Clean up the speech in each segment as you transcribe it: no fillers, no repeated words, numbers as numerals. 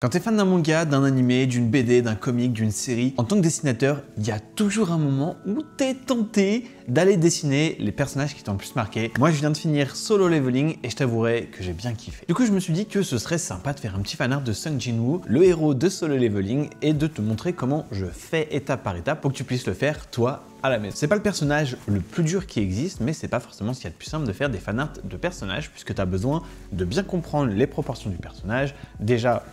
Quand tu es fan d'un manga, d'un animé, d'une BD, d'un comic, d'une série, en tant que dessinateur, il y a toujours un moment où tu es tenté d'aller dessiner les personnages qui t'ont le plus marqué. Moi, je viens de finir Solo Leveling et je t'avouerai que j'ai bien kiffé. Du coup, je me suis dit que ce serait sympa de faire un petit fanart de Sung Jin-woo, le héros de Solo Leveling, et de te montrer comment je fais étape par étape pour que tu puisses le faire, toi, à la maison. C'est pas le personnage le plus dur qui existe, mais c'est pas forcément ce qu'il y a de plus simple de faire des fanarts de personnages, puisque tu as besoin de bien comprendre les proportions du personnage, déjà,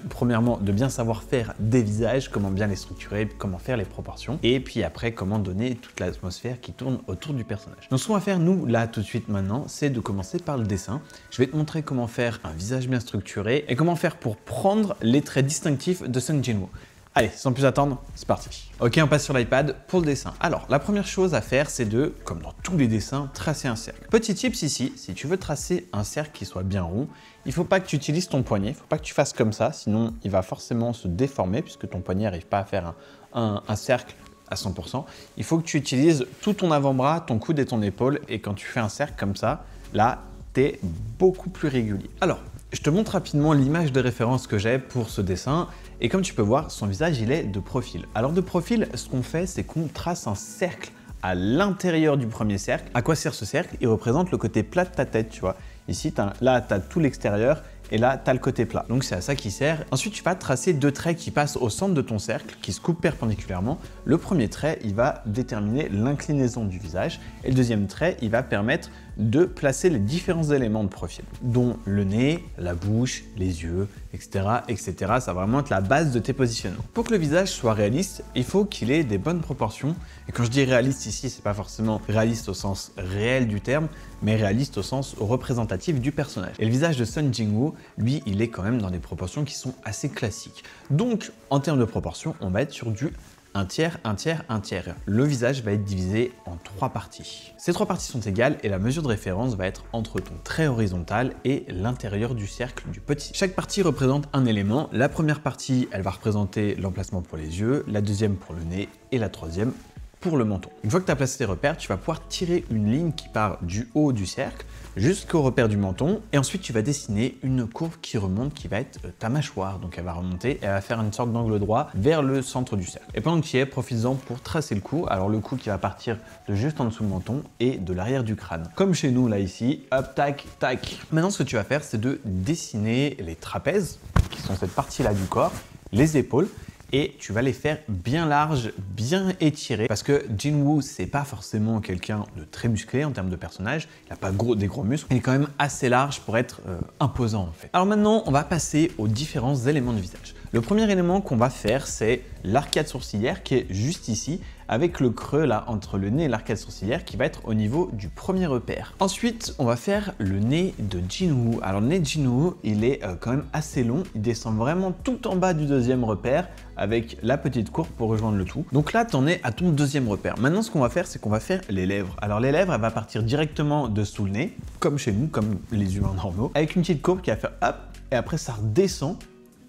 premièrement, de bien savoir faire des visages, comment bien les structurer, comment faire les proportions, et puis après, comment donner toute l'atmosphère qui tourne autour du personnage. Donc ce qu'on va faire, nous, là, tout de suite, maintenant, c'est de commencer par le dessin. Je vais te montrer comment faire un visage bien structuré, et comment faire pour prendre les traits distinctifs de Sung Jin-woo. Allez, sans plus attendre, c'est parti. Ok, on passe sur l'iPad pour le dessin. Alors, la première chose à faire, c'est de, comme dans tous les dessins, tracer un cercle. Petit tips ici, si tu veux tracer un cercle qui soit bien rond, il ne faut pas que tu utilises ton poignet, il ne faut pas que tu fasses comme ça, sinon il va forcément se déformer puisque ton poignet n'arrive pas à faire un cercle à 100%. Il faut que tu utilises tout ton avant-bras, ton coude et ton épaule, et quand tu fais un cercle comme ça, là, tu es beaucoup plus régulier. Alors, je te montre rapidement l'image de référence que j'ai pour ce dessin. Et comme tu peux voir, son visage, il est de profil. Alors de profil, ce qu'on fait, c'est qu'on trace un cercle à l'intérieur du premier cercle. À quoi sert ce cercle? Il représente le côté plat de ta tête, tu vois. Ici, là, tu as tout l'extérieur. Et là, tu as le côté plat. Donc, c'est à ça qu'il sert. Ensuite, tu vas tracer deux traits qui passent au centre de ton cercle, qui se coupent perpendiculairement. Le premier trait, il va déterminer l'inclinaison du visage. Et le deuxième trait, il va permettre de placer les différents éléments de profil, dont le nez, la bouche, les yeux, etc., etc. Ça va vraiment être la base de tes positionnements. Pour que le visage soit réaliste, il faut qu'il ait des bonnes proportions. Et quand je dis réaliste ici, c'est pas forcément réaliste au sens réel du terme, mais réaliste au sens représentatif du personnage. Et le visage de Sung Jin-woo, lui, il est quand même dans des proportions qui sont assez classiques. Donc, en termes de proportions, on va être sur du 1 tiers, 1 tiers, 1 tiers. Le visage va être divisé en 3 parties. Ces 3 parties sont égales et la mesure de référence va être entre ton trait horizontal et l'intérieur du cercle du petit. Chaque partie représente un élément. La première partie, elle va représenter l'emplacement pour les yeux, la deuxième pour le nez et la troisième pour le menton. Une fois que tu as placé tes repères, tu vas pouvoir tirer une ligne qui part du haut du cercle jusqu'au repère du menton, et ensuite tu vas dessiner une courbe qui remonte, qui va être ta mâchoire. Donc elle va remonter et elle va faire une sorte d'angle droit vers le centre du cercle. Et pendant que tu y es, profites-en pour tracer le cou. Alors le cou qui va partir de juste en dessous du menton et de l'arrière du crâne. Comme chez nous là ici, hop, tac, tac. Maintenant ce que tu vas faire, c'est de dessiner les trapèzes, qui sont cette partie-là du corps, les épaules, et tu vas les faire bien larges, bien étirés, parce que Jin-woo, c'est pas forcément quelqu'un de très musclé en termes de personnage, il n'a pas des gros muscles, il est quand même assez large pour être imposant en fait. Alors maintenant, on va passer aux différents éléments du visage. Le premier élément qu'on va faire, c'est l'arcade sourcilière qui est juste ici, avec le creux là entre le nez et l'arcade sourcilière qui va être au niveau du premier repère. Ensuite, on va faire le nez de Jin-woo. Alors le nez de Jin-woo, il est quand même assez long, il descend vraiment tout en bas du deuxième repère avec la petite courbe pour rejoindre le tout. Donc là, tu en es à ton deuxième repère. Maintenant, ce qu'on va faire, c'est qu'on va faire les lèvres. Alors les lèvres, elles vont partir directement de sous le nez, comme chez nous, comme les humains normaux, avec une petite courbe qui va faire hop, et après ça redescend.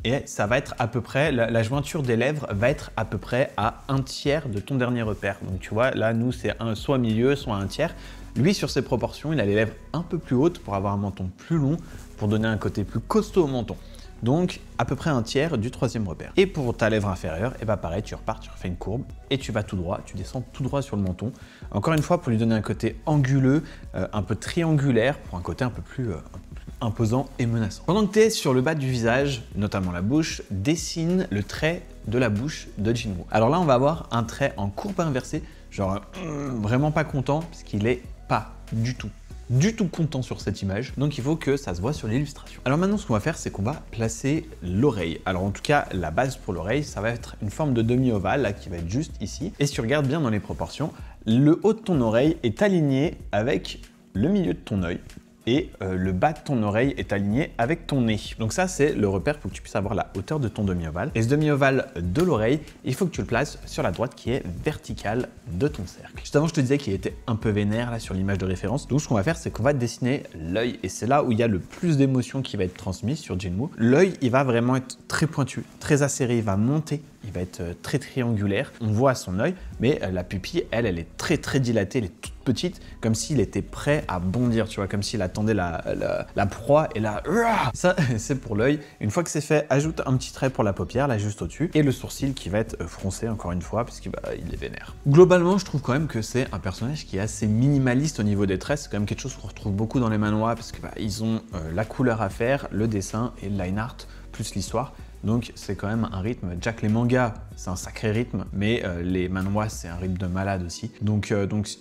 Et ça va être à peu près, la jointure des lèvres va être à peu près à 1 tiers de ton dernier repère. Donc tu vois, là, nous, c'est soit milieu, soit 1 tiers. Lui, sur ses proportions, il a les lèvres un peu plus hautes pour avoir un menton plus long, pour donner un côté plus costaud au menton. Donc, à peu près 1 tiers du troisième repère. Et pour ta lèvre inférieure, et bah pareil, tu repars, tu refais une courbe et tu vas tout droit, tu descends tout droit sur le menton. Encore une fois, pour lui donner un côté anguleux, un peu triangulaire, pour un côté un peu plus imposant et menaçant. Pendant que tu es sur le bas du visage, notamment la bouche, dessine le trait de la bouche de Jin-woo. Alors là, on va avoir un trait en courbe inversée, genre vraiment pas content, parce qu'il est pas du tout content sur cette image, donc il faut que ça se voit sur l'illustration. Alors maintenant, ce qu'on va faire, c'est qu'on va placer l'oreille. Alors en tout cas, la base pour l'oreille, ça va être une forme de demi-ovale, là, qui va être juste ici. Et si tu regardes bien dans les proportions, le haut de ton oreille est aligné avec le milieu de ton œil, et le bas de ton oreille est aligné avec ton nez. Donc ça, c'est le repère pour que tu puisses avoir la hauteur de ton demi-ovale. Et ce demi-ovale de l'oreille, il faut que tu le places sur la droite qui est verticale de ton cercle. Juste avant, je te disais qu'il était un peu vénère là sur l'image de référence. Donc ce qu'on va faire, c'est qu'on va dessiner l'œil. Et c'est là où il y a le plus d'émotion qui va être transmise sur Jin-woo. L'œil, il va vraiment être très pointu, très acéré, il va monter va être très triangulaire. On voit son œil, mais la pupille, elle est très dilatée, elle est toute petite, comme s'il était prêt à bondir, tu vois, comme s'il attendait la proie, et là, ça, c'est pour l'œil. Une fois que c'est fait, ajoute un petit trait pour la paupière, là, juste au-dessus, et le sourcil qui va être froncé, encore une fois, parce qu'il est vénère. Globalement, je trouve quand même que c'est un personnage qui est assez minimaliste au niveau des traits. C'est quand même quelque chose qu'on retrouve beaucoup dans les manhwas, parce que ils ont la couleur à faire, le dessin et le line art, plus l'histoire. Donc c'est quand même un rythme. Jack, les mangas, c'est un sacré rythme, mais les manhwas, c'est un rythme de malade aussi. Donc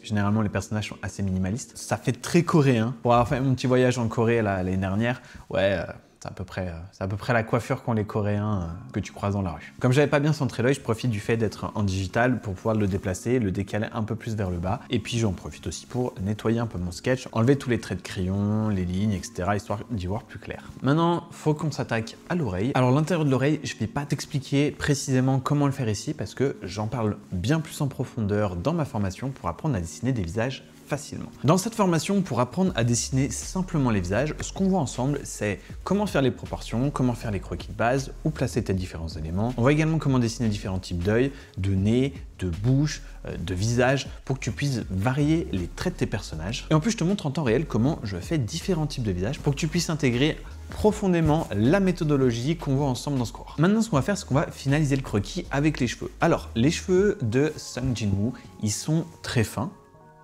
généralement, les personnages sont assez minimalistes. Ça fait très coréen. Pour avoir fait mon petit voyage en Corée l'année dernière, ouais... c'est à peu près la coiffure qu'ont les Coréens que tu croises dans la rue. Comme j'avais pas bien centré l'œil, je profite du fait d'être en digital pour pouvoir le déplacer, le décaler un peu plus vers le bas. Et puis j'en profite aussi pour nettoyer un peu mon sketch, enlever tous les traits de crayon, les lignes, etc. histoire d'y voir plus clair. Maintenant, faut qu'on s'attaque à l'oreille. Alors l'intérieur de l'oreille, je vais pas t'expliquer précisément comment le faire ici parce que j'en parle bien plus en profondeur dans ma formation pour apprendre à dessiner des visages facilement. Dans cette formation, pour apprendre à dessiner simplement les visages, ce qu'on voit ensemble, c'est comment faire les proportions, comment faire les croquis de base, où placer tes différents éléments. On voit également comment dessiner différents types d'œil, de nez, de bouche, de visage, pour que tu puisses varier les traits de tes personnages. Et en plus, je te montre en temps réel comment je fais différents types de visages pour que tu puisses intégrer profondément la méthodologie qu'on voit ensemble dans ce cours. Maintenant, ce qu'on va faire, c'est qu'on va finaliser le croquis avec les cheveux. Alors, les cheveux de Sung Jin-woo, ils sont très fins,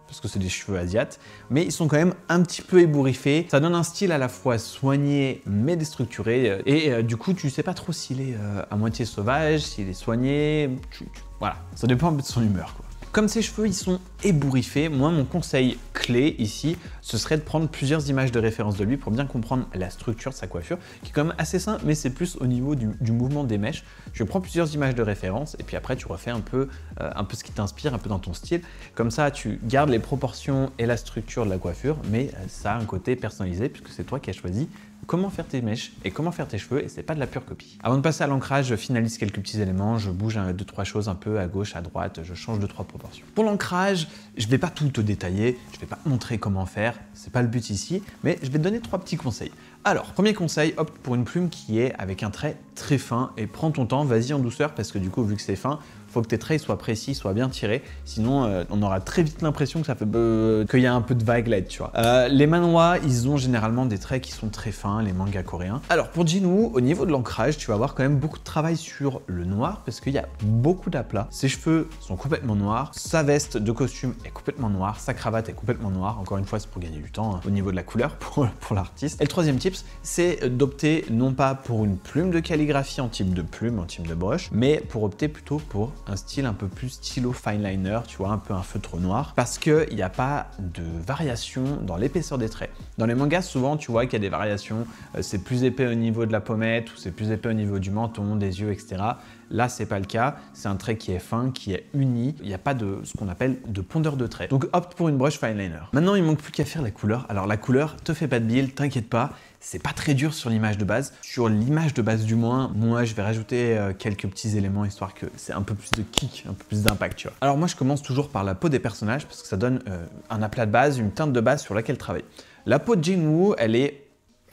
parce que c'est des cheveux asiates, mais ils sont quand même un petit peu ébouriffés. Ça donne un style à la fois soigné mais déstructuré, et du coup tu sais pas trop s'il est à moitié sauvage, s'il est soigné, voilà, ça dépend un peu de son humeur, quoi. Comme ces cheveux ils sont ébouriffés, moi mon conseil clé ici, ce serait de prendre plusieurs images de référence de lui pour bien comprendre la structure de sa coiffure, qui est quand même assez simple, mais c'est plus au niveau du mouvement des mèches. Je prends plusieurs images de référence et puis après tu refais un peu ce qui t'inspire, un peu dans ton style. Comme ça tu gardes les proportions et la structure de la coiffure, mais ça a un côté personnalisé puisque c'est toi qui as choisi comment faire tes mèches et comment faire tes cheveux, et c'est pas de la pure copie. Avant de passer à l'ancrage, je finalise quelques petits éléments, je bouge 2-3 choses un peu à gauche, à droite, je change 2-3 proportions. Pour l'ancrage, je vais pas tout te détailler, je vais pas te montrer comment faire, c'est pas le but ici, mais je vais te donner 3 petits conseils. Alors, premier conseil, opte pour une plume qui est avec un trait très fin et prends ton temps, vas-y en douceur parce que du coup, vu que c'est fin, faut que tes traits soient précis, soient bien tirés, sinon on aura très vite l'impression que ça fait qu'il y a un peu de vaguelette, tu vois. Les manhwas, ils ont généralement des traits qui sont très fins, les mangas coréens. Alors pour Jin-woo, au niveau de l'ancrage, tu vas avoir quand même beaucoup de travail sur le noir parce qu'il y a beaucoup d'aplats. Ses cheveux sont complètement noirs, sa veste de costume est complètement noire, sa cravate est complètement noire. Encore une fois, c'est pour gagner du temps au niveau de la couleur pour l'artiste. Et le troisième tips, c'est d'opter non pas pour une plume de calligraphie en type de plume, en type de broche, mais pour opter plutôt pour un style un peu plus stylo fine liner, tu vois, un peu un feutre noir, parce qu'il n'y a pas de variation dans l'épaisseur des traits. Dans les mangas, souvent, tu vois qu'il y a des variations, c'est plus épais au niveau de la pommette, ou c'est plus épais au niveau du menton, des yeux, etc. Là, c'est pas le cas, c'est un trait qui est fin, qui est uni, il n'y a pas de ce qu'on appelle de pondeur de trait. Donc opte pour une brush fine liner. Maintenant, il manque plus qu'à faire la couleur. Alors la couleur, te fais pas de bile, t'inquiète pas, c'est pas très dur sur l'image de base. Sur l'image de base du moins, moi je vais rajouter quelques petits éléments histoire que c'est un peu plus de kick, un peu plus d'impact, tu vois. Alors moi je commence toujours par la peau des personnages parce que ça donne un aplat de base, une teinte de base sur laquelle travailler. La peau de Jin-woo, elle est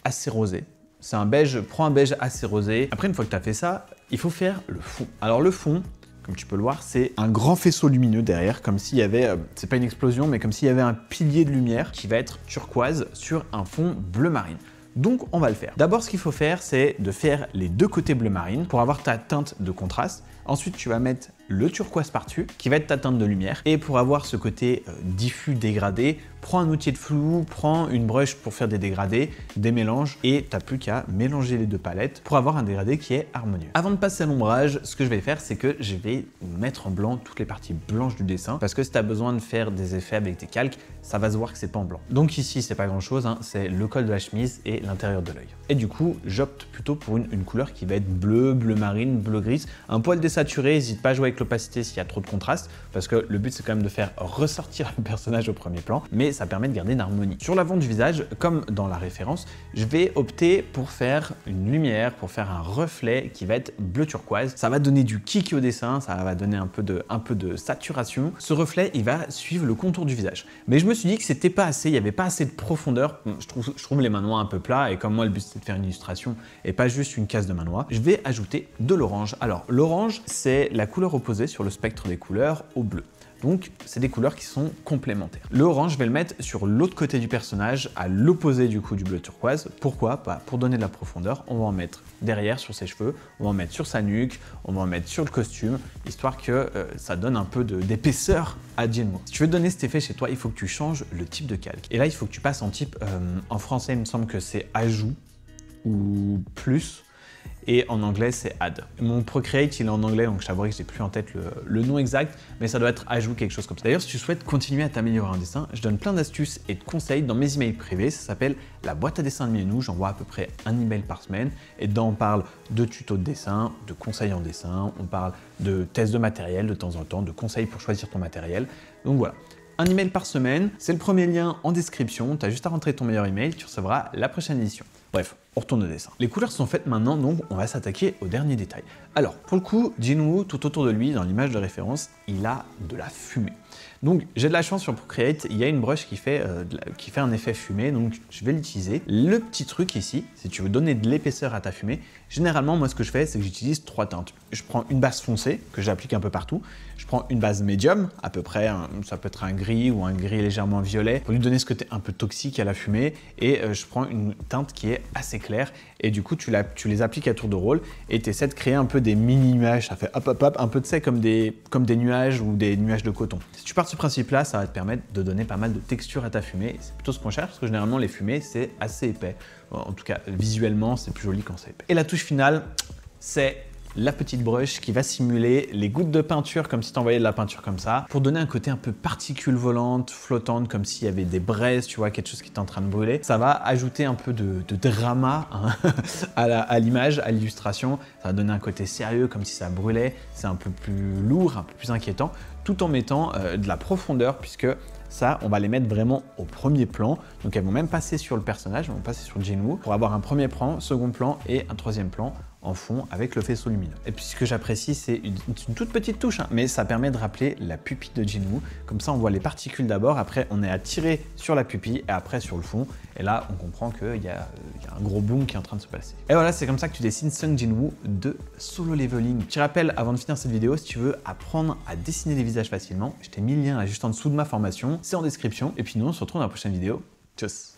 assez rosée. C'est un beige, prends un beige assez rosé. Après, une fois que tu as fait ça, il faut faire le fond. Alors le fond, comme tu peux le voir, c'est un grand faisceau lumineux derrière, comme s'il y avait, c'est pas une explosion, mais comme s'il y avait un pilier de lumière qui va être turquoise sur un fond bleu marine. Donc on va le faire. D'abord, ce qu'il faut faire, c'est de faire les deux côtés bleu marine pour avoir ta teinte de contraste. Ensuite, tu vas mettre le turquoise par-dessus, qui va être ta teinte de lumière. Et pour avoir ce côté diffus dégradé, prends un outil de flou, prends une brush pour faire des dégradés, des mélanges, et t'as plus qu'à mélanger les deux palettes pour avoir un dégradé qui est harmonieux. Avant de passer à l'ombrage, ce que je vais faire, c'est que je vais mettre en blanc toutes les parties blanches du dessin, parce que si tu as besoin de faire des effets avec tes calques, ça va se voir que c'est pas en blanc. Donc ici, c'est pas grand-chose, hein, c'est le col de la chemise et l'intérieur de l'œil. Et du coup, j'opte plutôt pour une couleur qui va être bleu, bleu marine, bleu grise, un poil désaturé. N'hésite pas à jouer avec l'opacité s'il y a trop de contraste, parce que le but c'est quand même de faire ressortir le personnage au premier plan, mais ça permet de garder une harmonie. Sur l'avant du visage, comme dans la référence, je vais opter pour faire une lumière, pour faire un reflet qui va être bleu turquoise. Ça va donner du kick au dessin, ça va donner un peu de saturation. Ce reflet, il va suivre le contour du visage. Mais je me suis dit que c'était pas assez, il n'y avait pas assez de profondeur. Je trouve les manois un peu plats et comme moi le but c'est de faire une illustration et pas juste une case de manois, je vais ajouter de l'orange. Alors l'orange, c'est la couleur opposée sur le spectre des couleurs au bleu. Donc, c'est des couleurs qui sont complémentaires. L'orange, je vais le mettre sur l'autre côté du personnage, à l'opposé du coup du bleu turquoise. Pourquoi? Pour donner de la profondeur, on va en mettre derrière sur ses cheveux, on va en mettre sur sa nuque, on va en mettre sur le costume, histoire que ça donne un peu d'épaisseur à Jinwoo. Si tu veux donner cet effet chez toi, il faut que tu changes le type de calque. Et là, il faut que tu passes en type, en français, il me semble que c'est ajout ou plus. Et en anglais, c'est add. Mon Procreate, il est en anglais, donc je t'avouerai que j'ai plus en tête le nom exact, mais ça doit être ajout quelque chose comme ça. D'ailleurs, si tu souhaites continuer à t'améliorer en dessin, je donne plein d'astuces et de conseils dans mes emails privés. Ça s'appelle la boîte à dessin de Miennou. J'envoie à peu près un email par semaine. Et dedans, on parle de tutos de dessin, de conseils en dessin, on parle de tests de matériel de temps en temps, de conseils pour choisir ton matériel. Donc voilà. Un email par semaine, c'est le premier lien en description. Tu as juste à rentrer ton meilleur email, tu recevras la prochaine édition. Bref, on retourne au dessin. Les couleurs sont faites maintenant, donc on va s'attaquer au dernier détail. Alors, pour le coup, Jinwoo, tout autour de lui, dans l'image de référence, il a de la fumée. Donc, j'ai de la chance sur Procreate, il y a une brush qui fait un effet fumée, donc je vais l'utiliser. Le petit truc ici, si tu veux donner de l'épaisseur à ta fumée, généralement, moi, ce que je fais, c'est que j'utilise 3 teintes. Je prends une base foncée, que j'applique un peu partout. Je prends une base médium, à peu près, ça peut être un gris ou un gris légèrement violet, pour lui donner ce côté un peu toxique à la fumée. Et je prends une teinte qui est assez claire. Et du coup, tu les appliques à tour de rôle et tu essaies de créer un peu des mini-nuages. Ça fait hop, hop, hop, un peu de ça comme des nuages ou des nuages de coton. Si tu pars de ce principe-là, ça va te permettre de donner pas mal de texture à ta fumée. C'est plutôt ce qu'on cherche parce que généralement, les fumées, c'est assez épais. En tout cas, visuellement, c'est plus joli quand c'est épais. Et la touche finale, c'est la petite brush qui va simuler les gouttes de peinture comme si tu envoyais de la peinture comme ça pour donner un côté un peu particules volantes, flottantes, comme s'il y avait des braises, tu vois, quelque chose qui est en train de brûler. Ça va ajouter un peu de drama hein, à l'image, à l'illustration. Ça va donner un côté sérieux comme si ça brûlait. C'est un peu plus lourd, un peu plus inquiétant, tout en mettant de la profondeur puisque ça, on va les mettre vraiment au premier plan. Donc elles vont même passer sur le personnage, elles vont passer sur Jinwoo pour avoir un premier plan, second plan et un troisième plan en fond avec le faisceau lumineux. Et puis ce que j'apprécie, c'est une toute petite touche, hein, mais ça permet de rappeler la pupille de Jinwoo. Comme ça, on voit les particules d'abord, après on est à tirer sur la pupille et après sur le fond. Et là, on comprend qu'il y a un gros boom qui est en train de se passer. Et voilà, c'est comme ça que tu dessines Sung Jinwoo de Solo Leveling. Petit rappel avant de finir cette vidéo, si tu veux apprendre à dessiner les visages facilement, je t'ai mis le lien là juste en dessous de ma formation, c'est en description. Et puis nous, on se retrouve dans la prochaine vidéo. Tchuss!